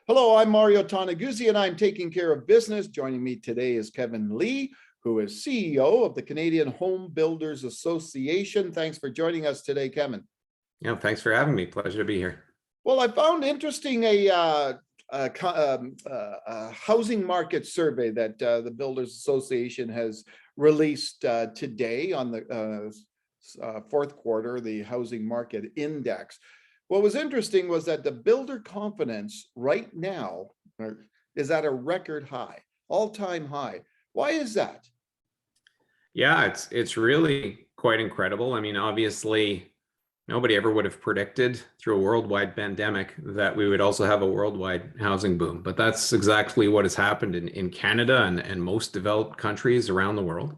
Hello, I'm Mario Toneguzzi, and I'm taking care of business. Joining me today is Kevin Lee, who is CEO of the Canadian Home Builders Association. Thanks for joining us today, Kevin. Yeah, thanks for having me. Pleasure to be here. Well, I found interesting a housing market survey that the Builders Association has released today on the fourth quarter, the housing market index. What was interesting was that the builder confidence right now is at a record high, all-time high. Why is that? Yeah, it's really quite incredible. I mean, obviously, nobody ever would have predicted through a worldwide pandemic that we would also have a worldwide housing boom. But that's exactly what has happened in Canada and most developed countries around the world.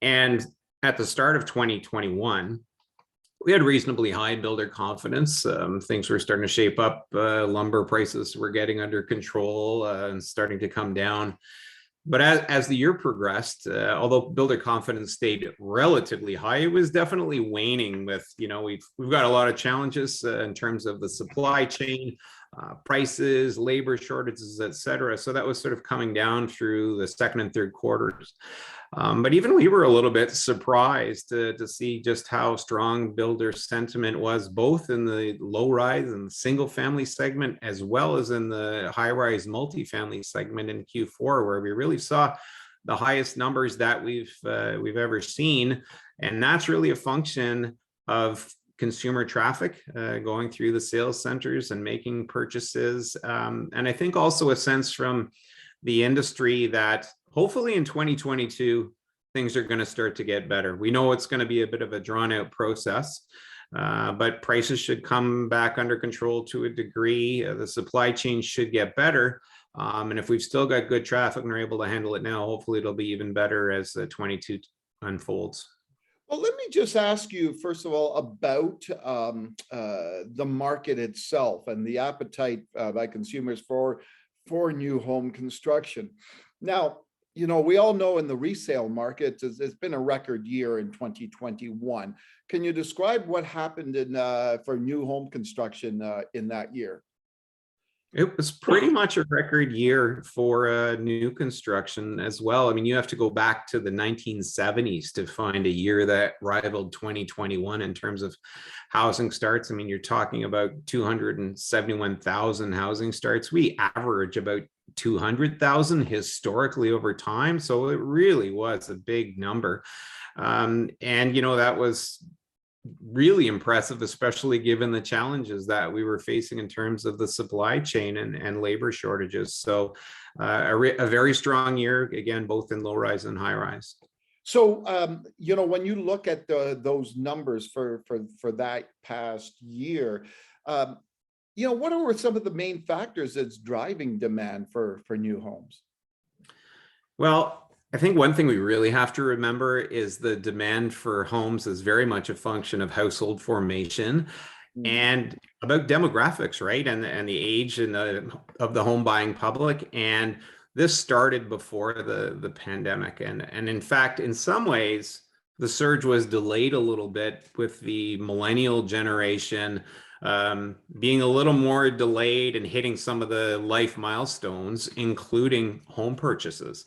And at the start of 2021, we had reasonably high builder confidence. Things were starting to shape up. Lumber prices were getting under control and starting to come down. But as the year progressed, although builder confidence stayed relatively high, it was definitely waning with, we've got a lot of challenges in terms of the supply chain, prices, labor shortages, et cetera. So that was sort of coming down through the second and third quarters. But even we were a little bit surprised to see just how strong builder sentiment was, both in the low rise and single family segment, as well as in the high rise multifamily segment in Q4, where we really saw the highest numbers that we've ever seen. And that's really a function of consumer traffic going through the sales centers and making purchases. And I think also a sense from the industry that hopefully in 2022, things are going to start to get better. We know it's going to be a bit of a drawn out process, but prices should come back under control to a degree. The supply chain should get better. And if we've still got good traffic and we're able to handle it now, hopefully it'll be even better as 22 unfolds. Well, let me just ask you, first of all, about the market itself and the appetite by consumers for new home construction. Now, we all know in the resale market, it's been a record year in 2021. Can you describe what happened for new home construction in that year? It was pretty much a record year for new construction as well. I mean, you have to go back to the 1970s to find a year that rivaled 2021 in terms of housing starts. I mean, you're talking about 271,000 housing starts. We average about 200,000 historically over time. So it really was a big number. And, that was really impressive, especially given the challenges that we were facing in terms of the supply chain and labor shortages. So a very strong year, again, both in low rise and high rise. So, when you look at those numbers for that past year, what are some of the main factors that's driving demand for new homes? Well, I think one thing we really have to remember is the demand for homes is very much a function of household formation and about demographics, right? And the age of the home buying public. And this started before the pandemic. And in fact, in some ways, the surge was delayed a little bit with the millennial generation being a little more delayed and hitting some of the life milestones, including home purchases.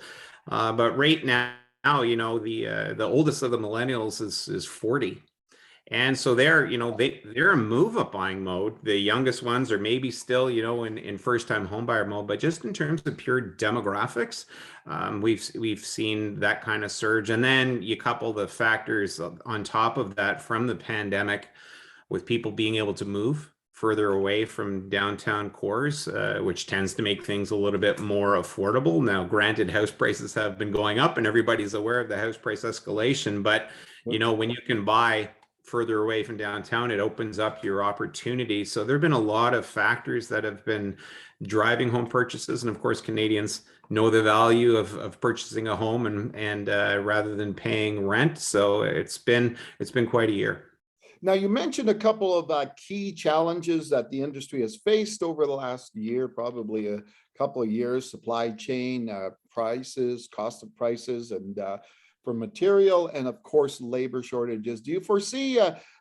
But right now, the oldest of the millennials is 40. And so they're in move-up buying mode. The youngest ones are maybe still, in first-time homebuyer mode. But just in terms of pure demographics, we've seen that kind of surge. And then you couple the factors on top of that from the pandemic with people being able to move further away from downtown cores, which tends to make things a little bit more affordable. Now, granted, house prices have been going up and everybody's aware of the house price escalation, but when you can buy further away from downtown, it opens up your opportunity. So there have been a lot of factors that have been driving home purchases. And of course, Canadians know the value of purchasing a home and rather than paying rent. So it's been quite a year. Now, you mentioned a couple of key challenges that the industry has faced over the last year, probably a couple of years: supply chain, prices, cost of prices, and for material, and of course, labor shortages. Do you foresee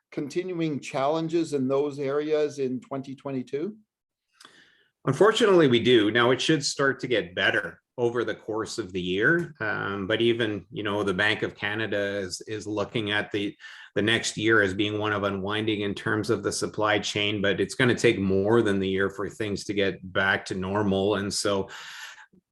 continuing challenges in those areas in 2022? Unfortunately, we do. Now it should start to get better over the course of the year. But even, the Bank of Canada is looking at the next year as being one of unwinding in terms of the supply chain, but it's going to take more than the year for things to get back to normal. And so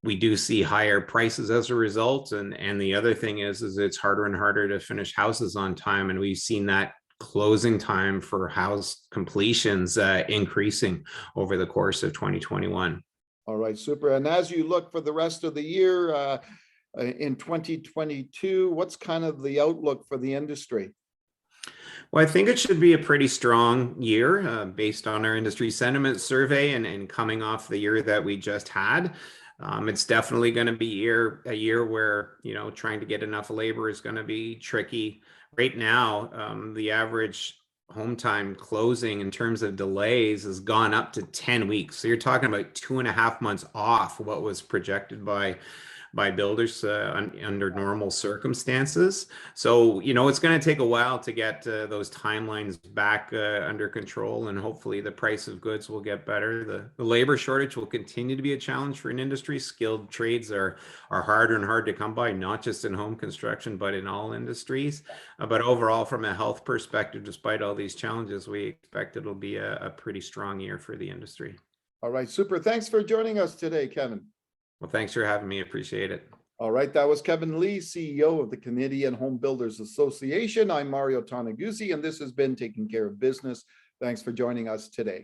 we do see higher prices as a result. And the other thing is it's harder and harder to finish houses on time. And we've seen that closing time for house completions increasing over the course of 2021. All right, super. And as you look for the rest of the year in 2022, what's kind of the outlook for the industry? Well, I think it should be a pretty strong year based on our industry sentiment survey and coming off the year that we just had. It's definitely going to be a year where, trying to get enough labor is going to be tricky. Right now, the average home time closing in terms of delays has gone up to 10 weeks. So you're talking about 2.5 months off what was projected by builders under normal circumstances. So, it's going to take a while to get those timelines back under control, and hopefully the price of goods will get better. The labor shortage will continue to be a challenge for an industry. Skilled trades are harder and hard to come by, not just in home construction, but in all industries. But overall, from a health perspective, despite all these challenges, we expect it'll be a pretty strong year for the industry. All right, super. Thanks for joining us today, Kevin. Well, thanks for having me. Appreciate it. All right, that was Kevin Lee, CEO of the Canadian Home Builders Association. I'm Mario Toneguzzi, and this has been Taking Care of Business. Thanks for joining us today.